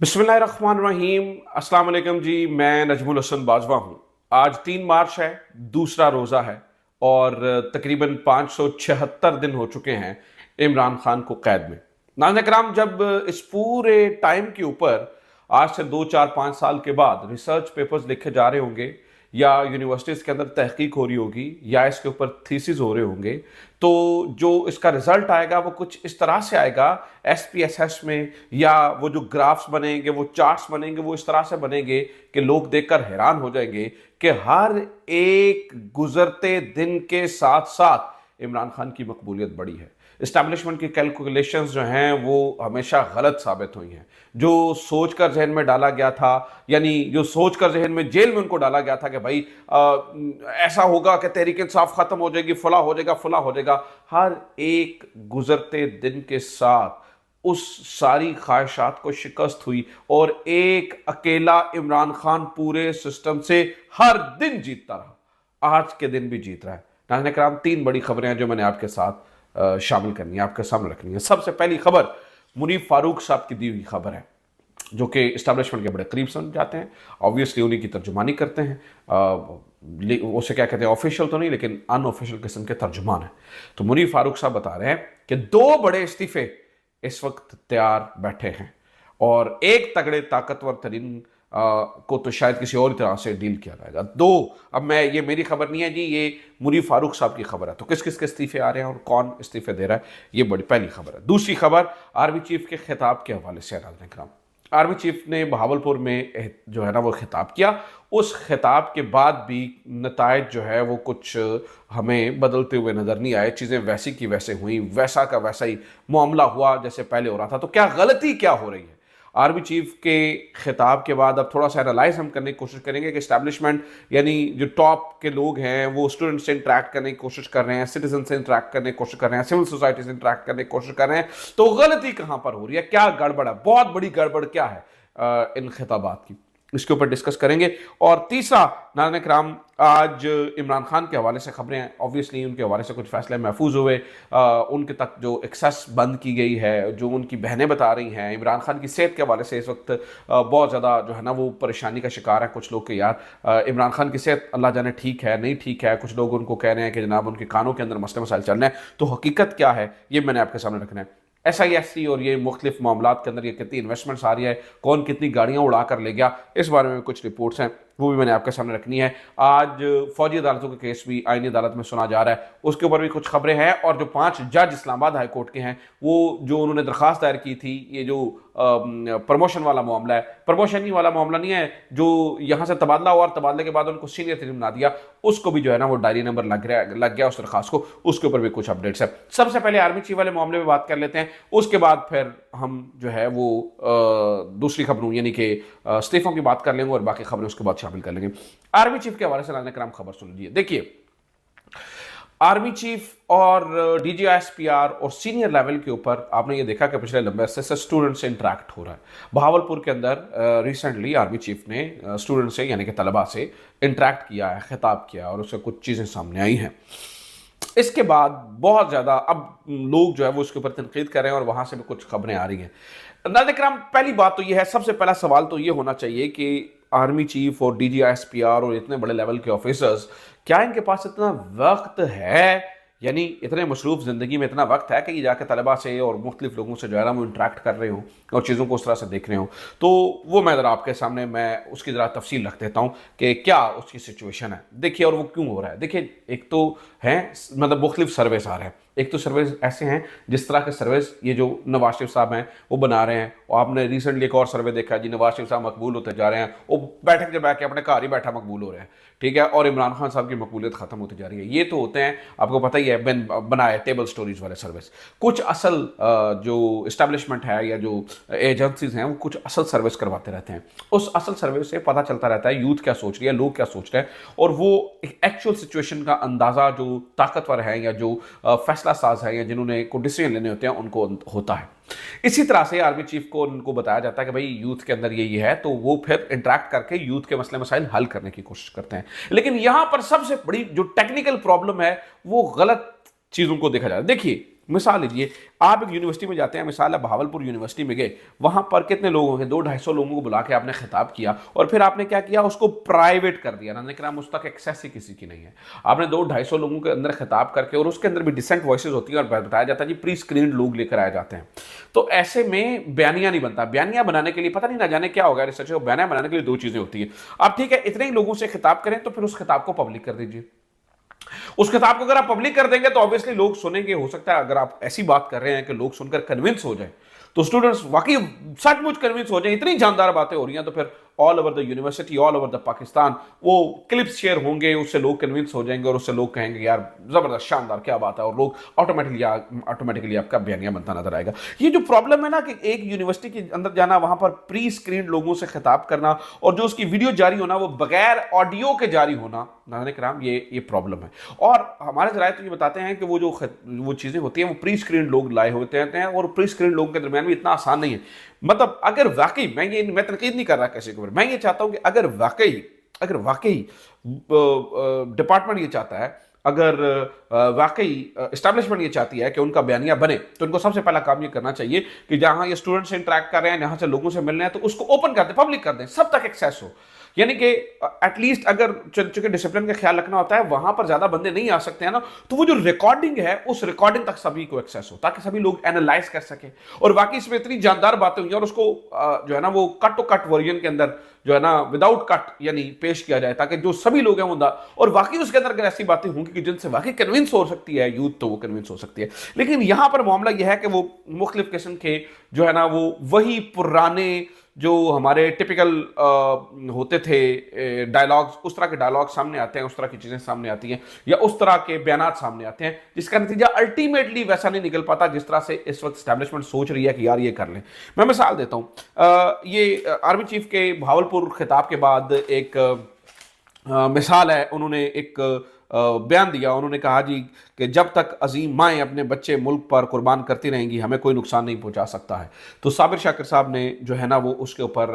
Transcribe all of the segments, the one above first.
बिस्मिल्लाहिर्रहमानिर्रहीम। अस्सलाम वालेकुम जी, मैं नजमुल हसन बाजवा हूँ। आज 3 मार्च है, दूसरा रोज़ा है और तकरीबन 576 दिन हो चुके हैं इमरान खान को कैद में। नाज़रीन कराम, जब इस पूरे टाइम के ऊपर आज से 2 4 5 साल के बाद रिसर्च पेपर्स लिखे जा रहे होंगे या यूनिवर्सिटीज़ के अंदर तहकीक हो रही होगी या इसके ऊपर थीसिस हो रहे होंगे, तो जो इसका रिजल्ट आएगा वो कुछ इस तरह से आएगा एसपीएसएस में, या वो जो ग्राफ्स बनेंगे, वो चार्ट्स बनेंगे, वो इस तरह से बनेंगे कि लोग देखकर हैरान हो जाएंगे कि हर एक गुजरते दिन के साथ साथ इमरान खान की मकबूलियत बढ़ी है। इस्टेब्लिशमेंट की कैलकुलेशंस जो हैं वो हमेशा गलत साबित हुई हैं। जो सोचकर जहन में डाला गया था, यानी जो सोचकर जहन में जेल में उनको डाला गया था कि भाई ऐसा होगा कि तहरीक इंसाफ खत्म हो जाएगी, फला हो जाएगा, फला हो जाएगा, हर एक गुजरते दिन के साथ उस सारी ख्वाहिशात को शिकस्त हुई और एक अकेला इमरान खान पूरे सिस्टम से हर दिन जीतता रहा। आज के दिन भी जीत रहा है। नाज़रीन कराम, 3 बड़ी खबरें हैं जो मैंने आपके साथ शामिल करनी है, आपके सामने रखनी है। सबसे पहली खबर मुनीफ फारूक साहब की दी हुई खबर है, जो कि इस्टेब्लिशमेंट के बड़े करीब समझ जाते हैं। ऑब्वियसली उन्हीं की तर्जुमानी करते हैं। उसे क्या कहते हैं, ऑफिशियल तो नहीं लेकिन अनऑफिशियल किस्म के तर्जुमान हैं। तो मुनीफ फारूक साहब बता रहे हैं कि 2 बड़े इस्तीफे इस वक्त तैयार बैठे हैं और एक तगड़े ताकतवर तरीन को तो शायद किसी और तरह से डील किया जाएगा। 2, अब मैं, ये मेरी खबर नहीं है जी, ये मुनीफ फारूक साहब की खबर है। तो किस किस के इस्तीफे आ रहे हैं और कौन इस्तीफे दे रहा है, ये बड़ी पहली खबर है। दूसरी खबर आर्मी चीफ के खिताब के हवाले से। नाज़रीन कराम, आर्मी चीफ ने बहावलपुर में जो है ना वो खिताब किया। उस खिताब के बाद भी नतायज जो है वो कुछ हमें बदलते हुए नज़र नहीं आए। चीज़ें वैसी की वैसे हुई, वैसा का वैसा ही मामला हुआ जैसे पहले हो रहा था। तो क्या गलती क्या हो रही है? आर्मी चीफ के खिताब के बाद अब थोड़ा सा एनालाइज हम करने की कोशिश करेंगे कि इस्टेब्लिशमेंट, यानी जो टॉप के लोग हैं, वो स्टूडेंट्स से इंटरेक्ट करने की कोशिश कर रहे हैं, सिटीजन से इंटरेक्ट करने की कोशिश कर रहे हैं, सिविल सोसाइटी से इंटरेक्ट करने की कोशिश कर रहे हैं। तो गलती कहाँ पर हो रही है, क्या गड़बड़ है, बहुत बड़ी गड़बड़ क्या है इन खिताबात की, इसके ऊपर डिस्कस करेंगे। और तीसरा, नाज़रीन कराम, आज इमरान खान के हवाले से खबरें हैं। ऑब्वियसली उनके हवाले से कुछ फैसले महफूज हुए। उनके तक जो एक्सेस बंद की गई है, जो उनकी बहनें बता रही हैं, इमरान खान की सेहत के हवाले से इस वक्त बहुत ज़्यादा जो है ना वो परेशानी का शिकार है कुछ लोग के। यार इमरान खान की सेहत अल्लाह जाने ठीक है नहीं ठीक है। कुछ लोग उनको कह रहे हैं कि जनाब उनके कानों के अंदर मसले मसाइल चल रहे हैं। तो हकीकत क्या है ये मैंने आपके सामने रखना है। SIFC और ये मुख्तलिफ मामलात के अंदर ये कितनी इन्वेस्टमेंट्स आ रही है, कौन कितनी गाड़ियाँ उड़ा कर ले गया, इस बारे में कुछ रिपोर्ट्स हैं, वो भी मैंने आपके सामने रखनी है। आज फौजी अदालतों का केस भी आईनी अदालत में सुना जा रहा है, उसके ऊपर भी कुछ खबरें हैं। और जो 5 जज इस्लामाबाद हाई कोर्ट के हैं, वो जो उन्होंने दरख्वास्त दायर की थी, ये जो प्रमोशन वाला मामला है, प्रमोशन ही वाला मामला नहीं है, जो यहाँ से तबादला हुआ और तबादले के बाद उनको सीनियर तरीन बना दिया, उसको भी जो है ना वो डायरी नंबर लग गया उस दरख्वास्त को, उसके ऊपर भी कुछ अपडेट्स है। सबसे पहले आर्मी चीफ वाले मामले में बात कर लेते हैं, उसके बाद फिर हम जो है वो दूसरी खबरों यानी कि इस्तीफों की बात कर लेंगे और बाकी खबरें उसके बाद शामिल कर लेंगे। आर्मी चीफ के हवाले से नाज़रीन कराम खबर सुन लीजिए। देखिए, आर्मी चीफ और DGISPR और सीनियर लेवल के ऊपर आपने ये देखा कि पिछले लंबे अरसे से स्टूडेंट से इंटरेक्ट हो रहा है। बहावलपुर के अंदर रिसेंटली आर्मी चीफ ने स्टूडेंट से यानी कि तलबा से इंटरेक्ट किया है, खिताब किया और उससे कुछ चीज़ें सामने आई हैं। इसके बाद बहुत ज़्यादा अब लोग जो है वो उसके ऊपर तनकीद कर रहे हैं और वहाँ से भी कुछ खबरें आ रही हैं। नाज़रीन कराम, पहली बात तो ये है, सबसे पहला सवाल तो ये होना चाहिए कि आर्मी चीफ और DGISPR और इतने बड़े लेवल के ऑफिसर्स, क्या इनके पास इतना वक्त है, यानी इतने मसरूफ ज़िंदगी में इतना वक्त है कि ये जाकर तलबा से और मुख्तलिफ लोगों से जो है ना वो इंटरेक्ट कर रहे हो और चीज़ों को उस तरह से देख रहे हो? तो वो मैं ज़रा आपके सामने मैं उसकी ज़रा तफसील रख देता हूँ कि क्या उसकी सिचुएशन है। देखिए, और वो क्यों हो रहा है। देखिए, एक तो है मतलब मुख्तलिफ सर्वेस आ रहे हैं। एक तो सर्वेस ऐसे हैं जिस तरह के सर्वेस ये जो नवाज शरीफ साहब हैं वो बना रहे हैं। और आपने रिसेंटली एक और सर्वे देखा जी, नवाज शरीफ साहब मकबूल होते जा रहे हैं, वो बैठक जब बैठ के अपने घर ही बैठा मकबूल हो रहे हैं, ठीक है, और इमरान खान साहब की मकबूलियत खत्म होती जा रही है। ये तो होते हैं, आपको पता ही है, बनाए टेबल स्टोरीज वाले सर्विस। कुछ असल जो इस्टेब्लिशमेंट है या जो एजेंसीज हैं वो कुछ असल सर्विस करवाते रहते हैं। उस असल सर्विस से पता चलता रहता है यूथ क्या सोच रही है, लोग क्या सोच रहे हैं, और वो एक्चुअल सिचुएशन का अंदाज़ा जो ताकतवर है या जो फैसला साज है या जिन्होंने को डिसीजन लेने होते हैं उनको होता है। इसी तरह से आर्मी चीफ को उनको बताया जाता है कि भाई यूथ के अंदर ये है, तो वो फिर इंटरेक्ट करके यूथ के मसले मसाइल हल करने की कोशिश करते हैं। लेकिन यहां पर सबसे बड़ी जो टेक्निकल प्रॉब्लम है वो गलत चीजों को देखा जा रहा है। देखिए, मिसाल लीजिए, आप एक यूनिवर्सिटी में जाते हैं, मिसाल है भावलपुर यूनिवर्सिटी में गए, वहां पर कितने लोग होंगे, 200-250 लोगों को बुला के आपने खिताब किया और फिर आपने क्या किया, उसको प्राइवेट कर दिया ना, लेकिन उस तक एक्सेस ही किसी की नहीं है। आपने 200-250 लोगों के अंदर खिताब करके, और उसके अंदर भी डिसेंट वॉइसेस होती है और बताया जाता है जी प्री स्क्रीन्ड लोग लेकर आए जाते हैं। तो ऐसे में बयानिया नहीं बनता। बयानिया बनाने के लिए पता नहीं ना जाने क्या होगा रिसर्च, बयानिया बनाने के लिए दो चीजें होती है। आप ठीक है इतने ही लोगों से खिताब करें तो फिर उस खिताब को पब्लिक कर दीजिए। उस किताब को अगर आप पब्लिक कर देंगे तो ऑब्वियसली लोग सुनेंगे। हो सकता है अगर आप ऐसी बात कर रहे हैं कि लोग सुनकर कन्विंस हो जाए, तो स्टूडेंट्स वाकई सचमुच कन्विंस हो जाए, इतनी जानदार बातें हो रही हैं, तो फिर all over the university, all over the Pakistan वो क्लिप्स शेयर होंगे, उससे लोग कन्विंस हो जाएंगे और उससे लोग कहेंगे यार जबरदस्त शानदार क्या बात है, और लोग ऑटोमेटिकली आपका बयानिया बनता नजर आएगा। ये जो प्रॉब्लम है ना कि एक यूनिवर्सिटी के अंदर जाना, वहां पर प्री स्क्रीन लोगों से खिताब करना, और जो उसकी वीडियो जारी होना वो बगैर ऑडियो के जारी होना, नाज़रीन किराम ये प्रॉब्लम है। और हमारे जराये तो ये बताते हैं कि वो चीजें होती हैं वो प्री स्क्रीन लोग लाए होते हैं, और प्री स्क्रीन लोगों के दरमियान भी इतना आसान नहीं है। मतलब अगर वाकई मैं तनकीद नहीं कर रहा किसी को, मैं ये चाहता हूं कि अगर वाकई डिपार्टमेंट ये चाहता है, अगर वाकई एस्टैब्लिशमेंट ये चाहती है कि उनका बयानिया बने, तो उनको सबसे पहला काम ये करना चाहिए कि जहां ये स्टूडेंट से इंटरेक्ट कर रहे हैं, यहां से लोगों से मिल रहे हैं, तो उसको ओपन कर दें, पब्लिक कर दें, सब तक एक्सेस हो। यानी कि एटलीस्ट अगर चूंकि डिसिप्लिन का ख्याल रखना होता है, वहां पर ज्यादा बंदे नहीं आ सकते हैं ना, तो वो जो रिकॉर्डिंग है उस रिकॉर्डिंग तक सभी को एक्सेस हो, ताकि सभी लोग एनालाइज कर सके। और बाकी इसमें इतनी जानदार बातें हुई और उसको जो है ना वो कट टू कट वर्जन के अंदर जो है ना विदाउट कट यानी पेश किया जाए, ताकि जो सभी लोग हैं वो और वाकई उसके अंदर अगर ऐसी बातें होंगी कि जिनसे वाकई कन्विंस हो सकती है यूथ, तो वो कन्विंस हो सकती है। लेकिन यहां पर मामला यह है कि वो मुख्तलिफ किस्म के जो है ना वो वही पुराने जो हमारे टिपिकल होते थे डायलॉग्स, उस तरह के डायलॉग सामने आते हैं, उस तरह की चीजें सामने आती हैं, या उस तरह के बयानात सामने आते हैं, जिसका नतीजा अल्टीमेटली वैसा नहीं निकल पाता जिस तरह से इस वक्त एस्टैब्लिशमेंट सोच रही है कि यार ये कर लें। मैं मिसाल देता हूं, ये आर्मी चीफ के भावलपुर खिताब के बाद एक मिसाल है, उन्होंने एक बयान दिया। उन्होंने कहा जी कि जब तक अजीम माएँ अपने बच्चे मुल्क पर कुर्बान करती रहेंगी, हमें कोई नुकसान नहीं पहुंचा सकता है। तो साबिर शाकिर साहब ने जो है ना वो उसके ऊपर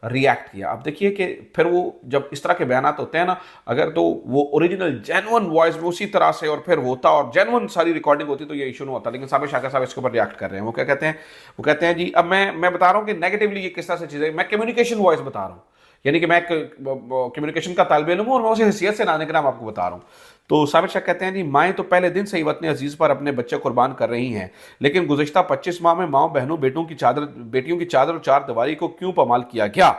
रिएक्ट किया। अब देखिए कि फिर वो जब इस तरह के बयानात होते हैं ना, अगर तो वो ओरिजिनल जेन्युइन वॉइस में उसी तरह से और फिर होता और जेन्युइन सारी रिकॉर्डिंग होती तो ये इशू नहीं होता। लेकिन साबिर शाकिर साहब इसके ऊपर रिएक्ट कर रहे हैं। वो क्या कहते हैं, वो कहते हैं जी अब मैं बता रहा हूँ कि नेगेटिवली ये किस तरह से चीज़ें, मैं कम्युनिकेशन वॉइस बता रहा हूँ, यानी कि मैं कम्युनिकेशन का तालिब इल्म हूं और मैं उसी हैसियत से नाज़रीन किराम आपको बता रहा हूं। तो साबिर शाह कहते हैं जी माएँ तो पहले दिन से ही वतन अजीज पर अपने बच्चे कुर्बान कर रही हैं, लेकिन गुज़िश्ता 25 माह में माओ बहनों बेटियों की चादर और चार दीवारी को क्यों पामाल किया गया?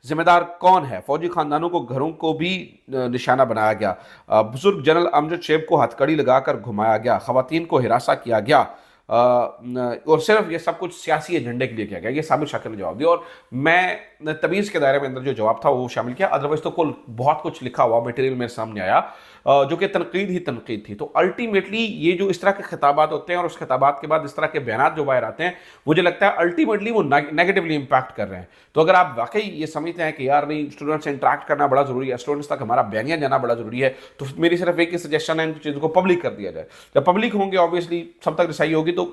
जिम्मेदार कौन है? फौजी खानदानों को घरों को भी निशाना बनाया गया। बुजुर्ग जनरल अमजद शेब को हथकड़ी लगाकर घुमाया गया। खवातीन को हिरासा किया गया। और सिर्फ ये सब कुछ सियासी एजेंडे के लिए किया गया। ये साबिर शाकिर ने जवाब दिया और मैं तमीज़ के दायरे में अंदर जो जवाब था वो शामिल किया। अदरवाइज तो कुल बहुत कुछ लिखा हुआ मटेरियल मेरे सामने आया जो कि तनकीद ही तनकीद थी। तो अल्टीमेटली ये जो इस तरह के खिताबात होते हैं और उस खिताबात के बाद इस तरह के बयान जो बाहर आते हैं, मुझे लगता है अल्टीमेटली वो नेगेटिवली इंपैक्ट कर रहे हैं। तो अगर आप वाकई ये समझते हैं कि यार नहीं, स्टूडेंट्स से इंटरेक्ट करना बड़ा जरूरी है, स्टूडेंट्स तक हमारा बयानिया जाना बड़ा जरूरी है, तो मेरी सिर्फ एक ही सजेशन है, इन चीज़ों को पब्लिक कर दिया जाए। जब पब्लिक होंगे ऑब्वियसली सब तक रसाई होगी, तो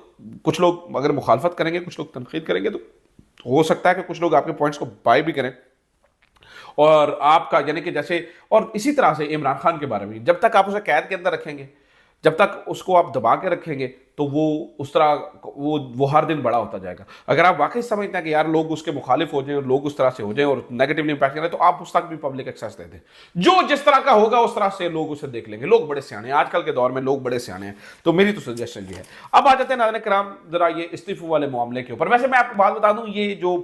कुछ लोग अगर मुखालफत करेंगे, कुछ लोग तनकीद करेंगे, तो हो सकता है कि कुछ लोग आपके पॉइंट्स को बाय भी करें और आपका यानी कि जैसे, और इसी तरह से इमरान खान के बारे में, जब तक आप उसे कैद के अंदर रखेंगे, जब तक उसको आप दबा के रखेंगे, तो वो उस तरह वो हर दिन बड़ा होता जाएगा। अगर आप वाकई समझते हैं कि यार लोग उसके मुखालिफ हो जाएं और लोग उस तरह से हो जाएं और नेगेटिवली इंपैक्ट करें, तो आप उस तक भी पब्लिक एक्सेस दे दें। जो जिस तरह का होगा उस तरह से लोग उसे देख लेंगे। लोग बड़े सियाने हैं, आजकल के दौर में लोग बड़े सियाने हैं। तो मेरी तो सजेशन ये है। अब आ जाते हैं नाज़रीन किराम जरा ये इस्तीफों वाले मामले के ऊपर। वैसे मैं आपको बात बता दूं, ये जो